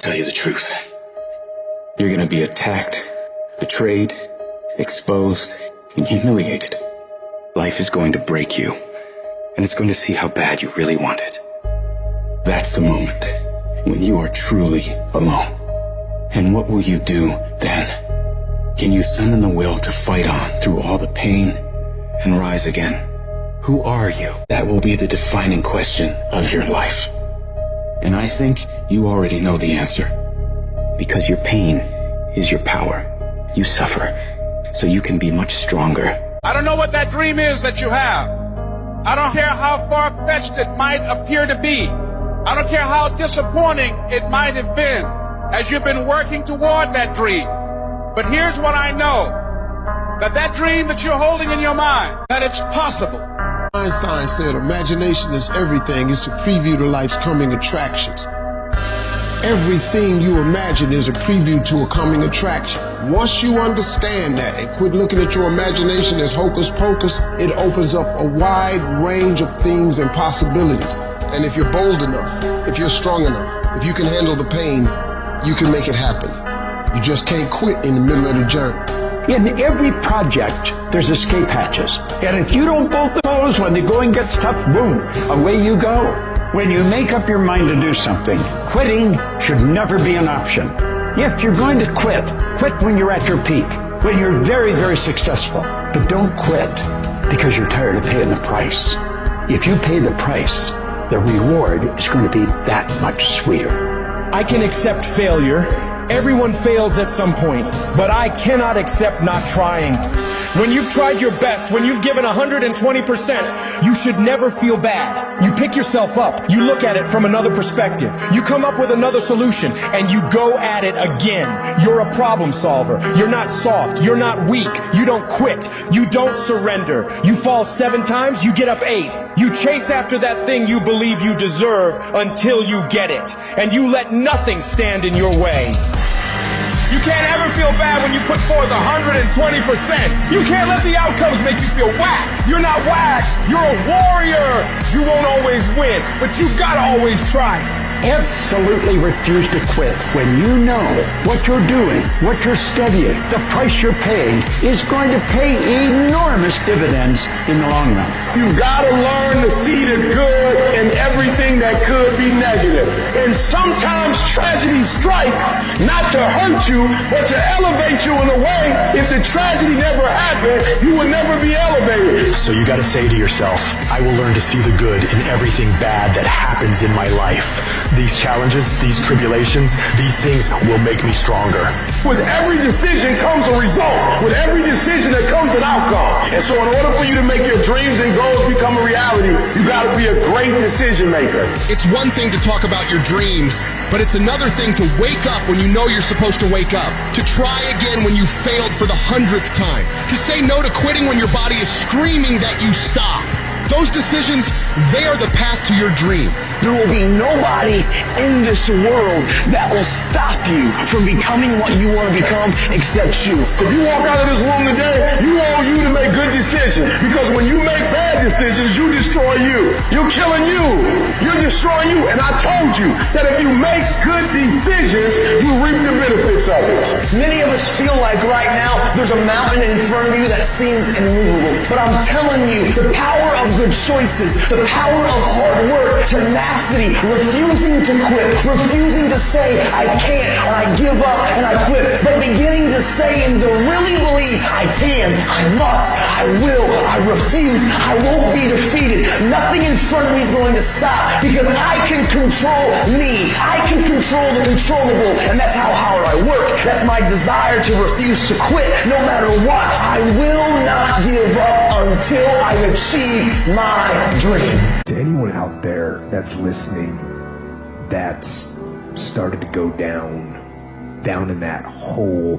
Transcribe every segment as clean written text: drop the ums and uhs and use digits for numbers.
tell you the truth. You're gonna be attacked, betrayed, exposed, and humiliated. Life is going to break you, and it's going to see how bad you really want it. That's the moment when you are truly alone. And what will you do then? Can you summon the will to fight on through all the pain and rise again? Who are you? That will be the defining question of your life. And I think you already know the answer. Because your pain is your power. You suffer, so you can be much stronger. I don't know what that dream is that you have. I don't care how far-fetched it might appear to be. I don't care how disappointing it might have been as you've been working toward that dream. But here's what I know, that dream that you're holding in your mind, that it's possible. Einstein said, imagination is everything. It's a preview to life's coming attractions. Everything you imagine is a preview to a coming attraction. Once you understand that and quit looking at your imagination as hocus pocus, it opens up a wide range of things and possibilities. And if you're bold enough, if you're strong enough, if you can handle the pain, you can make it happen. You just can't quit in the middle of the journey. In every project, there's escape hatches. And if you don't bolt those when the going gets tough, boom, away you go. When you make up your mind to do something, quitting should never be an option. If you're going to quit, quit when you're at your peak, when you're very, very successful. But don't quit because you're tired of paying the price. If you pay the price, the reward is going to be that much sweeter. I can accept failure. Everyone fails at some point, but I cannot accept not trying. When you've tried your best, when you've given 120%, you should never feel bad. You pick yourself up, you look at it from another perspective, you come up with another solution, and you go at it again. You're a problem solver. You're not soft. You're not weak. You don't quit. You don't surrender. You fall 7 times, you get up 8. You chase after that thing you believe you deserve until you get it, and you let nothing stand in your way. You can't ever feel bad when you put forth 120%. You can't let the outcomes make you feel whack. You're not whack. You're a warrior. You won't always win, but you've got to always try. Absolutely refuse to quit when you know what you're doing, what you're studying, the price you're paying is going to pay enormous dividends in the long run. You gotta learn to see the good in everything that could be negative. And sometimes tragedies strike not to hurt you, but to elevate you in a way. If the tragedy never happened, you would never be elevated. So you gotta say to yourself, I will learn to see the good in everything bad that happens in my life. These challenges, these tribulations, these things will make me stronger. With every decision comes a result. With every decision there comes an outcome. And so in order for you to make your dreams and goals become a reality, you gotta be a great decision maker. It's one thing to talk about your dreams, but it's another thing to wake up when you know you're supposed to wake up. To try again when you failed for the 100th time. To say no to quitting when your body is screaming that you stop. Those decisions, they are the path to your dream. There will be nobody in this world that will stop you from becoming what you want to become except you. If you walk out of this room today, you want you to make good decisions. Because when you make bad decisions, you destroy you. You're killing you. You're destroying you. And I told you that if you make good decisions, you reap the benefits of it. Many of us feel like right now there's a mountain in front of you that seems immovable. But I'm telling you, the power of good choices, the power of hard work, tenacity, refusing to quit, refusing to say I can't or I give up and I quit, but beginning to say and to really believe I can, I must, I will, I refuse, I won't be defeated. Nothing in front of me is going to stop because I can control me. I can control the controllable, and that's how hard I work. That's my desire to refuse to quit no matter what. I will not give up until I achieve my dream. To anyone out there that's listening that's started to go down in that hole,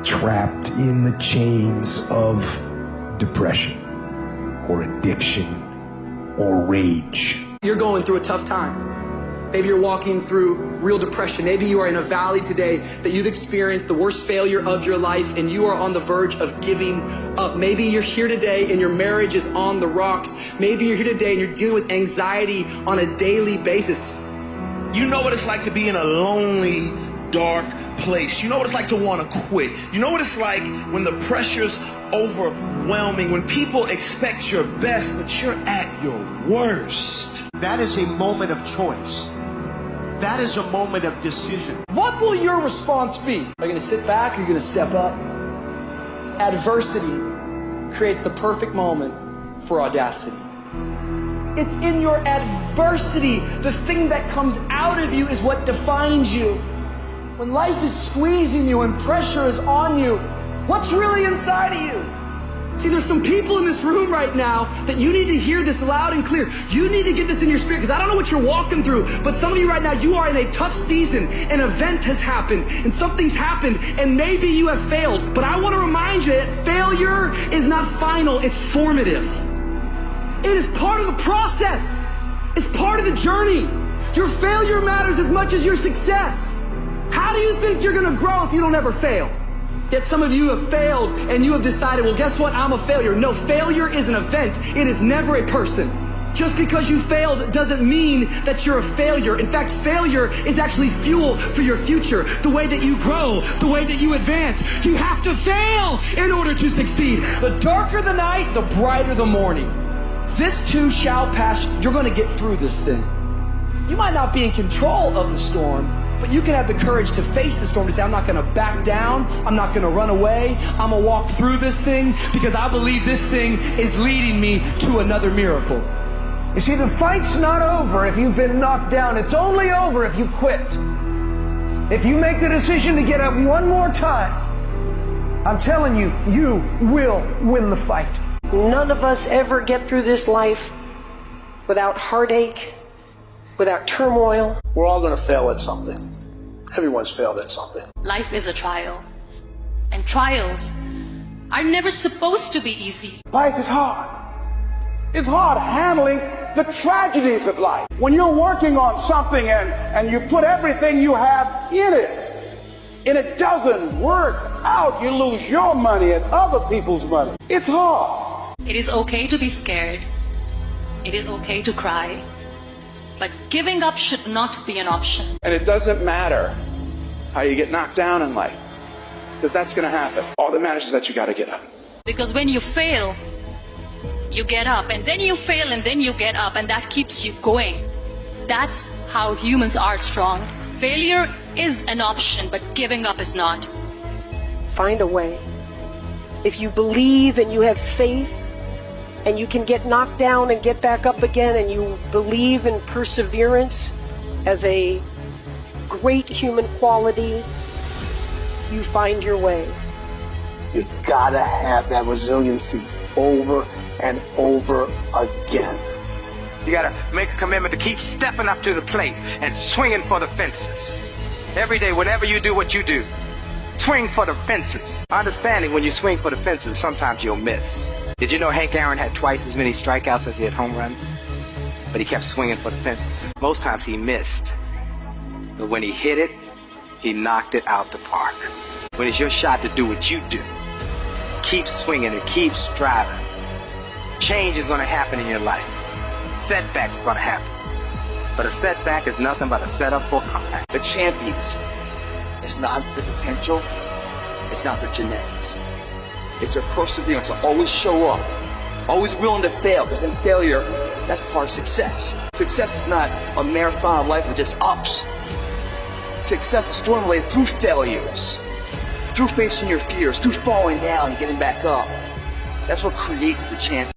trapped in the chains of depression or addiction or rage. You're going through a tough time. Maybe you're walking through real depression. Maybe you are in a valley today that you've experienced the worst failure of your life and you are on the verge of giving up. Maybe you're here today and your marriage is on the rocks. Maybe you're here today and you're dealing with anxiety on a daily basis. You know what it's like to be in a lonely, dark place. You know what it's like to want to quit. You know what it's like when the pressure's overwhelming, when people expect your best, but you're at your worst. That is a moment of choice. That is a moment of decision. What will your response be? Are you going to sit back or are you going to step up? Adversity creates the perfect moment for audacity. It's in your adversity. The thing that comes out of you is what defines you. When life is squeezing you and pressure is on you, what's really inside of you? See, there's some people in this room right now that you need to hear this loud and clear. You need to get this in your spirit, because I don't know what you're walking through, but some of you right now, you are in a tough season. An event has happened, and something's happened, and maybe you have failed. But I want to remind you that failure is not final, it's formative. It is part of the process. It's part of the journey. Your failure matters as much as your success. How do you think you're going to grow if you don't ever fail? Yet some of you have failed and you have decided, well, guess what? I'm a failure. No, failure is an event. It is never a person. Just because you failed doesn't mean that you're a failure. In fact, failure is actually fuel for your future. The way that you grow, the way that you advance. You have to fail in order to succeed. The darker the night, the brighter the morning. This too shall pass. You're going to get through this thing. You might not be in control of the storm, but you can have the courage to face the storm, to say, I'm not going to back down. I'm not going to run away. I'm going to walk through this thing because I believe this thing is leading me to another miracle. You see, the fight's not over if you've been knocked down. It's only over if you quit. If you make the decision to get up one more time, I'm telling you, you will win the fight. None of us ever get through this life without heartache, without turmoil. We're all going to fail at something. Everyone's failed at something. Life is a trial. And trials are never supposed to be easy. Life is hard. It's hard handling the tragedies of life. When you're working on something and you put everything you have in it, and it doesn't work out, you lose your money and other people's money. It's hard. It is okay to be scared. It is okay to cry. But giving up should not be an option. And it doesn't matter how you get knocked down in life, because that's going to happen. All that matters is that you got to get up. Because when you fail, you get up, and then you fail, and then you get up, and that keeps you going. That's how humans are strong. Failure is an option, but giving up is not. Find a way. If you believe and you have faith, and you can get knocked down and get back up again, and you believe in perseverance as a great human quality, you find your way. You gotta have that resiliency over and over again. You gotta make a commitment to keep stepping up to the plate and swinging for the fences. Every day, whenever you do what you do, swing for the fences. Understanding when you swing for the fences, sometimes you'll miss. Did you know Hank Aaron had twice as many strikeouts as he had home runs? But he kept swinging for the fences. Most times he missed. But when he hit it, he knocked it out the park. When it's your shot to do what you do, keep swinging and keep striving. Change is going to happen in your life. Setbacks going to happen. But a setback is nothing but a setup for a comeback. The champions, it's not the potential, it's not their genetics. It's their perseverance to always show up, always willing to fail, because in failure, that's part of success. Success is not a marathon of life with just ups. Success is formulated through failures, through facing your fears, through falling down and getting back up. That's what creates the champion.